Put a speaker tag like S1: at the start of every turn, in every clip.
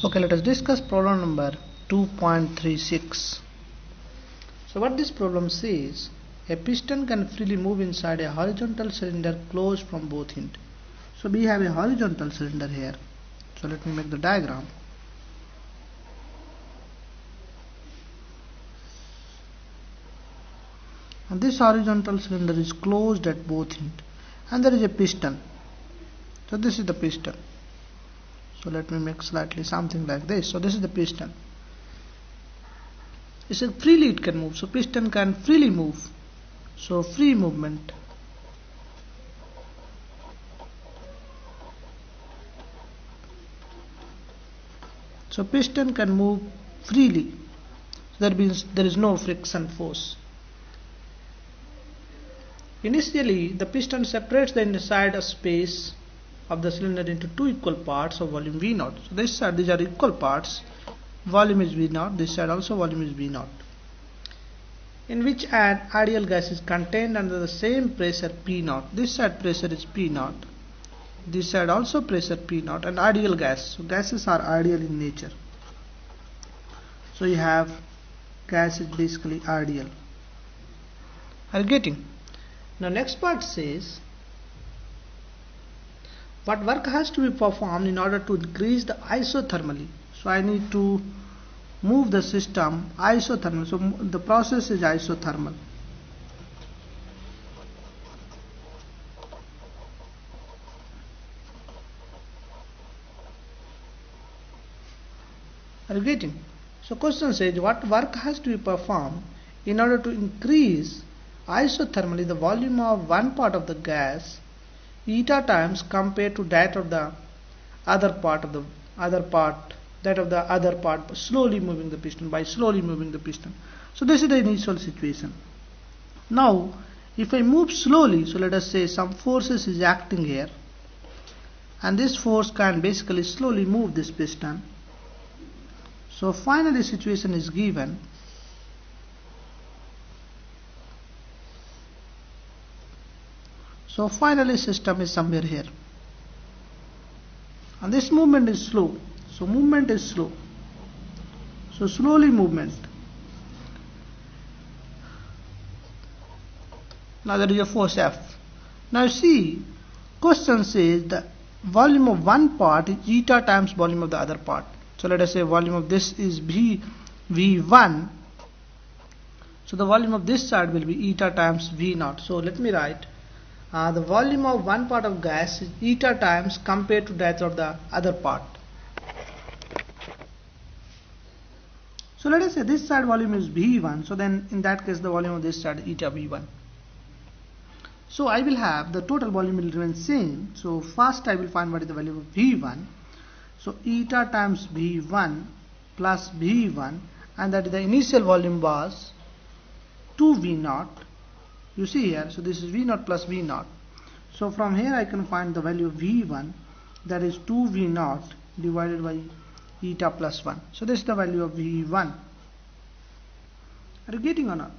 S1: Okay, let us discuss problem number 2.36. So what this problem says, a piston can freely move inside a horizontal cylinder closed from both ends. So we have a horizontal cylinder here. So let me make the diagram. And this horizontal cylinder is closed at both ends. And there is a piston. So this is the piston. So let me make slightly something like this. So this is the piston. It says freely it can move. So piston can freely move. So free movement. So piston can move freely. That means there is no friction force. Initially, the piston separates the inside space of the cylinder into two equal parts of volume V0. So this side, these are equal parts. Volume is V0. This side also volume is V0. In which an ideal gas is contained under the same pressure P0. This side pressure is P0. This side also pressure P0 and ideal gas. So gases are ideal in nature. So you have gas is basically ideal. Are you getting? Now next part says, what work has to be performed in order to increase the isothermally. So I need to move the system isothermal. So the process is isothermal. Are you getting? So question says, what work has to be performed in order to increase isothermally the volume of one part of the gas eta times compared to that of the other part, slowly moving the piston, by slowly moving the piston. So this is the initial situation. Now if I move slowly, so let us say some forces is acting here, and this force can basically slowly move this piston. So finally situation is given. So finally system is somewhere here. And this movement is slow. So movement is slow. So slowly movement. Now there is a force F. Now you see, question says the volume of one part is eta times volume of the other part. So let us say volume of this is V1. So the volume of this side will be eta times V0. So let me write. The volume of one part of gas is eta times compared to that of the other part. So let us say this side volume is V1. So then in that case the volume of this side is eta V1. So I will have the total volume will remain same. So first I will find what is the value of V1. So eta times V1 plus V1, and that is the initial volume was 2V0. You see here, so this is V0 plus V0. So from here I can find the value of V1, that is 2V0 divided by eta plus 1. So this is the value of V1. Are you getting or not?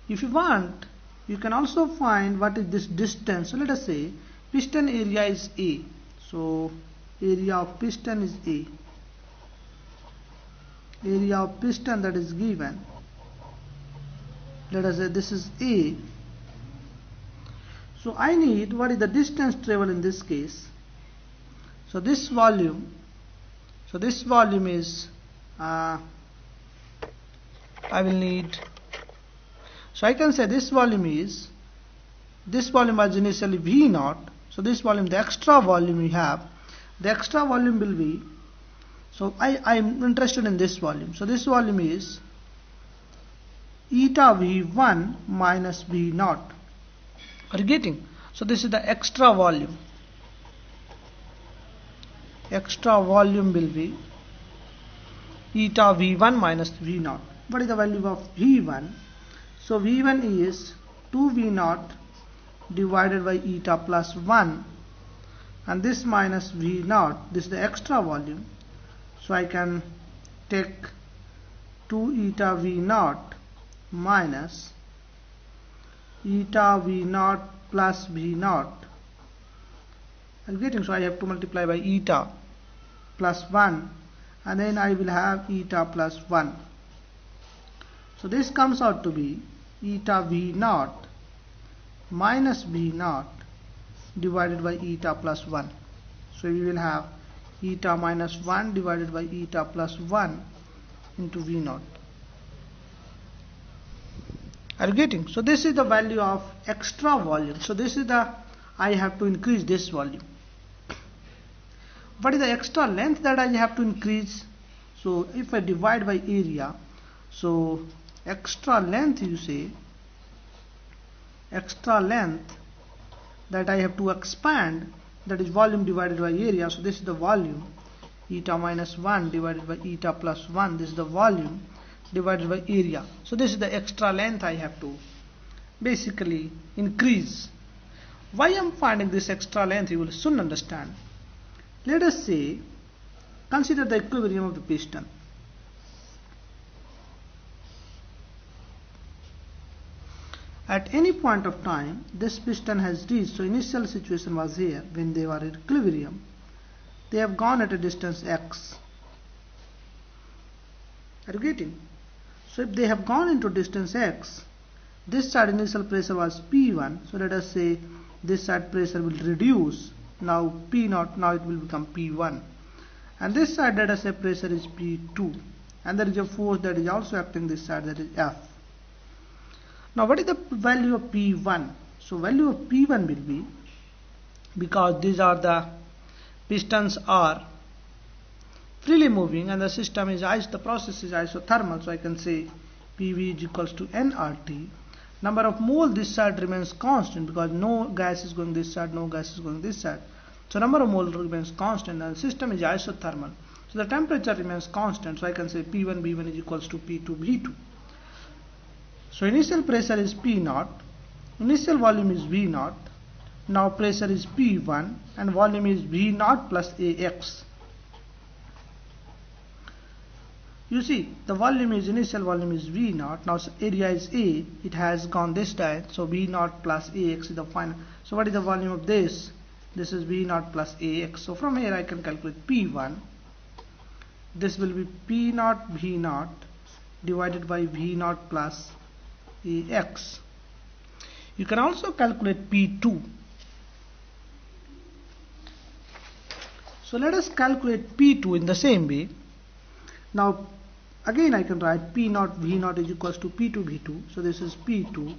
S1: If you want, you can also find what is this distance. So let us say piston area is A. So area of piston is A. Area of piston that is given. Let us say this is A. So I need what is the distance travel in this case. So this volume is I will need, so I can say this volume was initially V0. So this volume, the extra volume we have, the extra volume will be, so I am interested in this volume. So this volume is eta V1 minus V0. Are you getting? So this is the extra volume. Extra volume will be eta V1 minus V0. What is the value of V1? So V1 is 2V0 divided by eta plus 1, and this minus V0, this is the extra volume. So I can take 2 eta V0 minus eta V0 plus V0. I'm getting, so I have to multiply by eta plus 1 and then I will have eta plus 1. So this comes out to be eta V naught minus V naught divided by eta plus 1. So we will have eta minus 1 divided by eta plus 1 into V naught. Are you getting? So this is the value of extra volume. So this is the, I have to increase this volume. What is the extra length that I have to increase? So if I divide by area, so extra length, you say, extra length that I have to expand, that is volume divided by area. So this is the volume, eta minus 1 divided by eta plus 1, this is the volume divided by area. So this is the extra length I have to basically increase. Why I am finding this extra length, you will soon understand. Let us say, consider the equilibrium of the piston. At any point of time, this piston has reached, so initial situation was here when they were at equilibrium. They have gone at a distance x. Are you getting? So if they have gone into distance x, this side initial pressure was P1, so let us say this side pressure will reduce, now P0, now it will become P1, and this side let us say pressure is P2, and there is a force that is also acting this side, that is F. Now what is the value of P1? So value of P1 will be, because these are the pistons are freely moving and the system is the process is isothermal, so I can say PV is equals to nRT. Number of mole this side remains constant because no gas is going this side, no gas is going this side. So number of mole remains constant and the system is isothermal. So the temperature remains constant, so I can say P1 B1 is equals to P2 B2. So initial pressure is P0, initial volume is V0, now pressure is P1 and volume is V0 plus AX. You see, the volume is, initial volume is V0, now area is A, it has gone this side, so V0 plus AX is the final. So what is the volume of this? This is V0 plus AX. So from here I can calculate P1. This will be P0 V0 divided by V0 plus AX. You can also calculate P2. So let us calculate P2 in the same way. Now again I can write P0 V0 is equals to P2 V2. So this is P2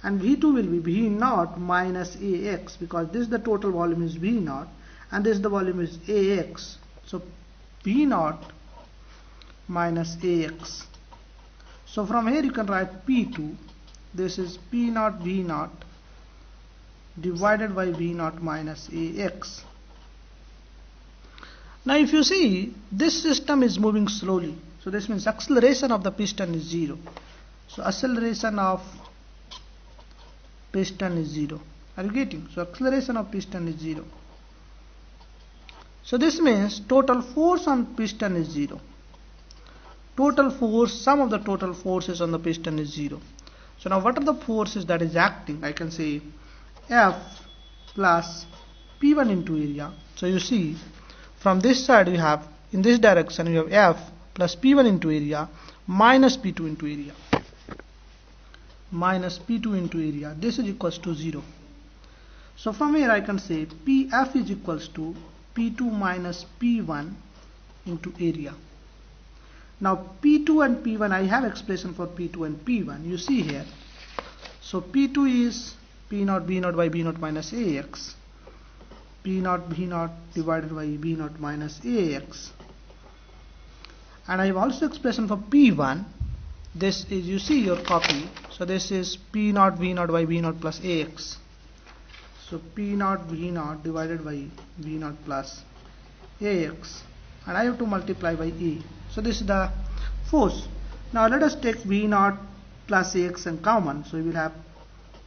S1: and V2 will be V0 minus AX, because this is the total volume is V0 and this the volume is AX. So V0 minus AX. So from here you can write P2, this is P0 V0 divided by V0 minus AX. Now if you see, this system is moving slowly, so this means acceleration of the piston is 0. So acceleration of piston is 0. Are you getting? So acceleration of piston is 0. So this means total force on piston is 0. Total force, sum of the total forces on the piston is 0. So now what are the forces that is acting? I can say F plus P1 into area. So you see, from this side you have, in this direction you have F plus P1 into area minus P2 into area. Minus P2 into area. This is equals to 0. So from here I can say PF is equals to P2 minus P1 into area. Now P2 and P1, I have expression for P2 and P1. You see here. So P2 is P0 V0 by V0 minus AX. P0 V0 divided by V0 minus AX. And I have also expression for P1. This is, you see your copy. So this is P0 V0 by V0 plus AX. So P0 V0 divided by V0 plus AX. And I have to multiply by A. So this is the force. Now let us take V0 plus AX and common. So we will have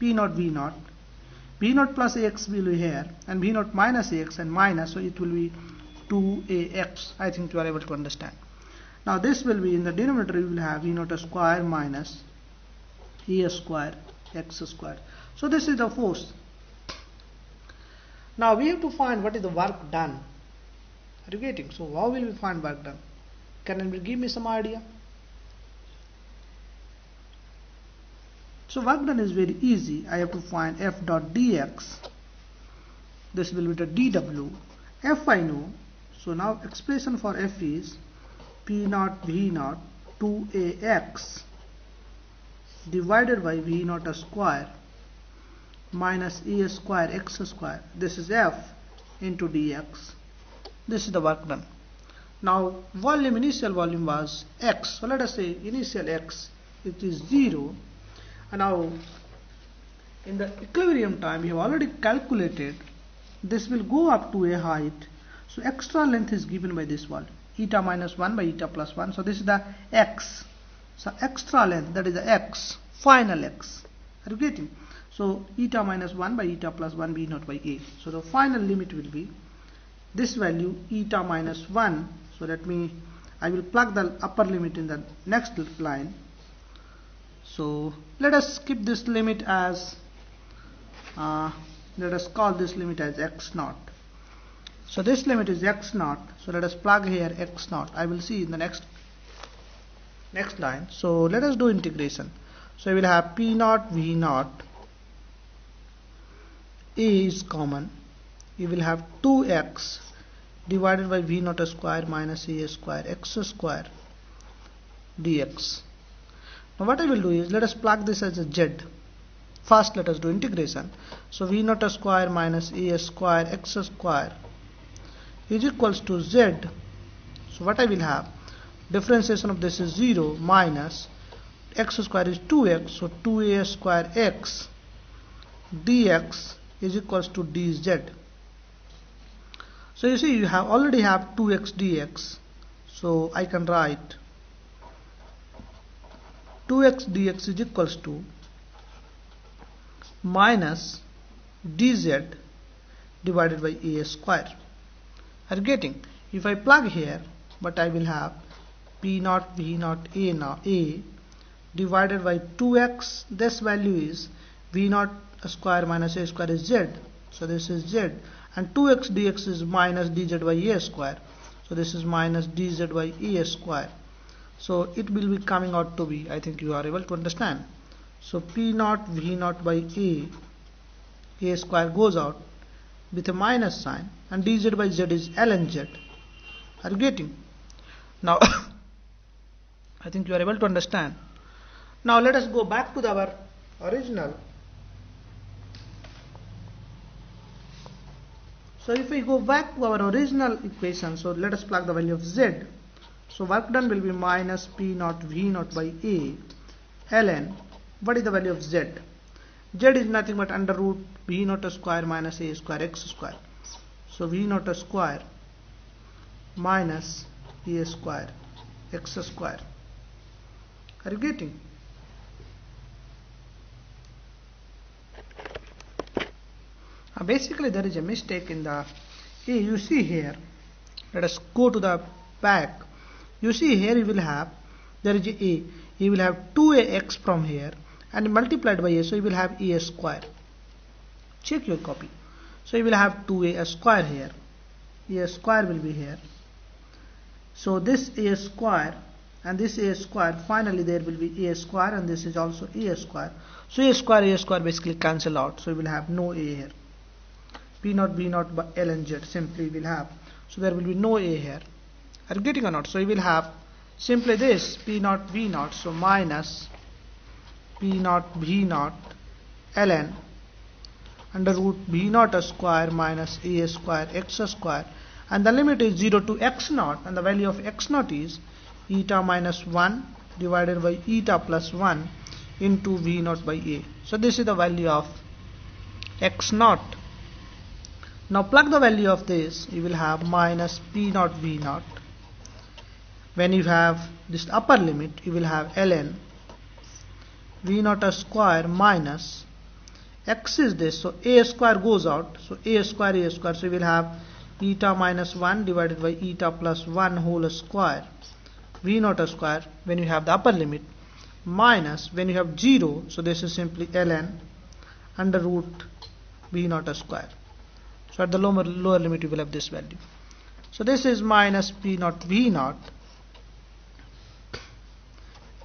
S1: P0 V0. V0 plus AX will be here and V0 minus AX and minus, so it will be 2AX. I think you are able to understand. Now this will be, in the denominator you will have V0 square minus A square X square. So this is the force. Now we have to find what is the work done. Are you getting? So how will we find work done? Can anybody give me some idea? So work done is very easy. I have to find f dot dx. This will be the dw. F I know. So now expression for f is p naught v naught 2ax divided by v naught square minus a square x square. This is f into dx. This is the work done. Now volume, initial volume was x. So let us say initial x, it is 0. And now in the equilibrium time we have already calculated this will go up to a height. So extra length is given by this volume, eta minus 1 by eta plus 1. So this is the x. So extra length, that is the x, final x. Are you getting? So eta minus 1 by eta plus 1 b naught by a. So the final limit will be this value eta minus 1. So let me, I will plug the upper limit in the next line. So let us keep this limit as, let us call this limit as x naught. So this limit is x naught. So let us plug here x naught. I will see in the next line. So let us do integration. So we will have p naught v naught. A is common. We will have 2x divided by v naught square minus a square x square dx. Now what I will do is, let us plug this as a z. First let us do integration. So v naught square minus a square x square is equals to z. So what I will have, differentiation of this is 0 minus x square is 2x, so 2a square x dx is equals to dz. So you see, you have already have 2x dx. So I can write 2x dx is equals to minus dz divided by a square. Are you getting? If I plug here, but I will have p naught v naught a now a divided by 2x. This value is v naught square minus a square is z. So this is z, and 2x dx is minus dz by a square. So this is minus dz by a square. So it will be coming out to be, I think you are able to understand. So p naught v naught by a square goes out with a minus sign, and dz by z is ln z. Are you getting? Now I think you are able to understand. Now let us go back to our original. So if we go back to our original equation, so let us plug the value of z. So work done will be minus p naught v naught by a ln, what is the value of z? Z is nothing but under root v naught square minus a square x square. So v naught square minus a square x square. Are you getting? Basically there is a mistake in the a. You see here, let us go to the back. You see here you will have, there is a, you will have 2ax from here and multiplied by a, so you will have a square. Check your copy. So you will have 2a square here, a square will be here. So this a square and this a square, finally there will be a square, and this is also a square. So a square basically cancel out, so you will have no a here. P naught b naught by ln z simply will have, so there will be no a here. Are you getting or not? So you will have simply this p naught v naught, so minus p naught v naught ln under root b naught square minus a square x square, and the limit is 0 to x naught, and the value of x naught is eta minus 1 divided by eta plus 1 into v naught by a. So this is the value of x naught. Now plug the value of this, you will have minus p naught v naught. When you have this upper limit, you will have ln v naught square minus x is this, so a square goes out, so a square, so you will have eta minus 1 divided by eta plus 1 whole square v naught square when you have the upper limit, minus when you have 0, so this is simply ln under root v naught square. So at the lower limit you will have this value. So this is minus p naught v naught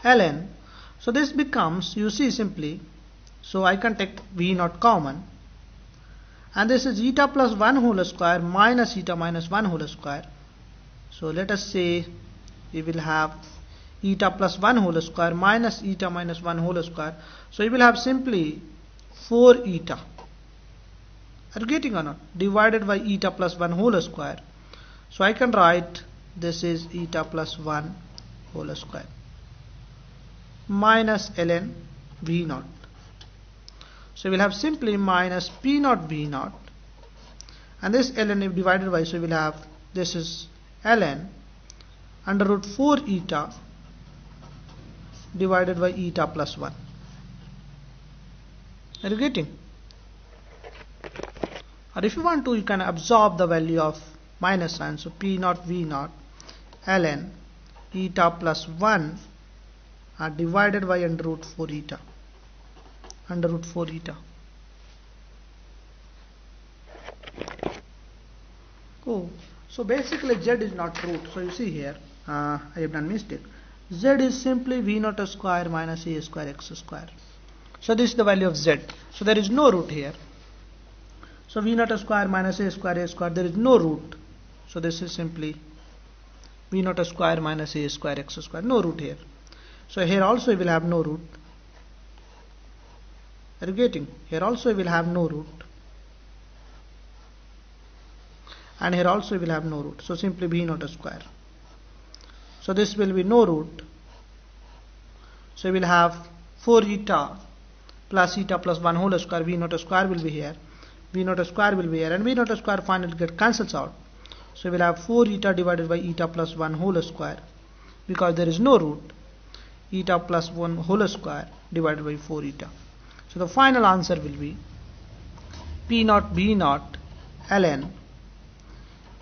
S1: ln. So this becomes, you see simply, so I can take V naught common, and this is eta plus 1 whole square minus eta minus 1 whole square. So let us say we will have eta plus 1 whole square minus eta minus 1 whole square. So we will have simply 4 eta. Are you getting or not? Divided by eta plus 1 whole square. So I can write this is eta plus 1 whole square minus ln V naught. So we will have simply minus P naught V naught, and this ln divided by, so we will have this is ln under root 4 eta divided by eta plus 1. Are you getting? Or if you want to, you can absorb the value of minus sign. So P naught V naught ln eta plus 1 are divided by under root 4 eta. Under root 4 eta. Oh, so basically Z is not root. So you see here, I have done mistake. Z is simply V naught square minus A square x square. So this is the value of Z. So there is no root here. So V naught square minus A square, there is no root. So this is simply V naught square minus A square x square, no root here. So here also we will have no root. Are you getting? Here also we will have no root. And here also we will have no root. So simply V naught square. So this will be no root. So we will have 4 eta plus eta plus 1 whole square. V naught square will be here. V naught square will be here. And V naught square finally get cancels out. So we will have 4 eta divided by eta plus 1 whole square. Because there is no root. Eta plus 1 whole square divided by 4 eta. So the final answer will be P naught B naught ln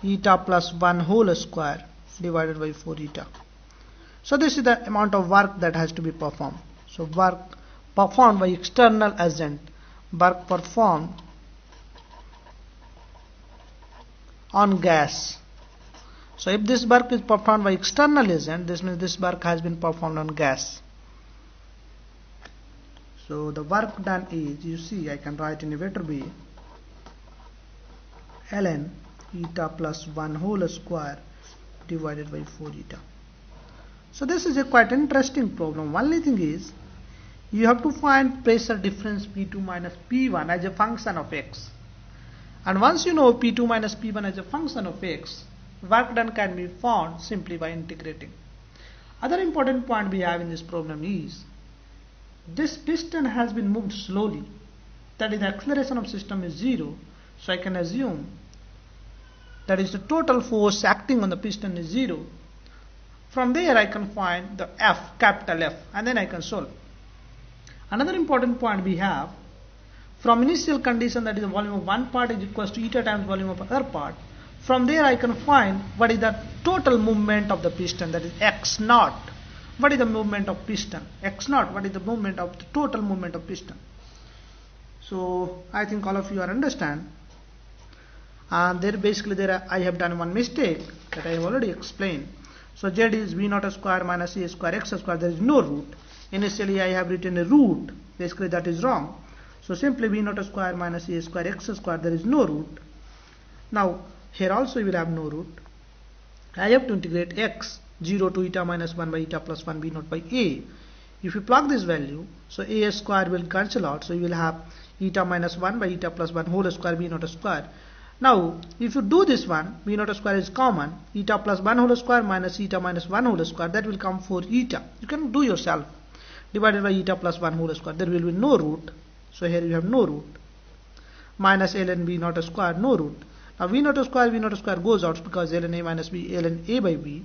S1: eta plus 1 whole square divided by 4 eta. So this is the amount of work that has to be performed. So work performed by external agent, work performed on gas. So if this work is performed by external agent, this means this work has been performed on gas. So the work done is, you see, I can write in a vector B ln eta plus 1 whole square divided by 4 eta. So this is a quite interesting problem. Only thing is, you have to find pressure difference P2 minus P1 as a function of x. And once you know P2 minus P1 as a function of x, work done can be found simply by integrating. Other important point we have in this problem is, this piston has been moved slowly. That is, the acceleration of system is 0. So I can assume that is the total force acting on the piston is 0. From there I can find the F, capital F, and then I can solve. Another important point we have, from initial condition, that is the volume of one part is equals to eta times volume of other part. From there I can find what is the total movement of the piston, that is x naught. What is the movement of piston? X naught. What is the movement of the total movement of piston? So I think all of you are understand. And there I have done one mistake that I have already explained. So Z is V naught square minus A square x square. There is no root. Initially I have written a root. Basically that is wrong. So simply V naught square minus A square x square. There is no root. Now here also we will have no root. I have to integrate x 0 to eta minus 1 by eta plus 1 B naught by A. If you plug this value, so A square will cancel out. So you will have eta minus 1 by eta plus 1 whole square B naught square. Now if you do this one, B naught square is common. Eta plus 1 whole square minus eta minus 1 whole square, that will come 4 eta. You can do yourself. Divided by eta plus 1 whole square. There will be no root. So here you have no root. Minus ln B naught square, no root. Now V naught square goes out because ln A minus B, ln A by B.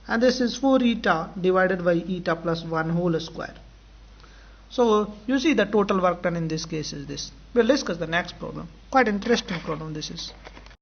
S1: And this is 4 eta divided by eta plus 1 whole square. So you see the total work done in this case is this. We'll discuss the next problem. Quite interesting problem this is.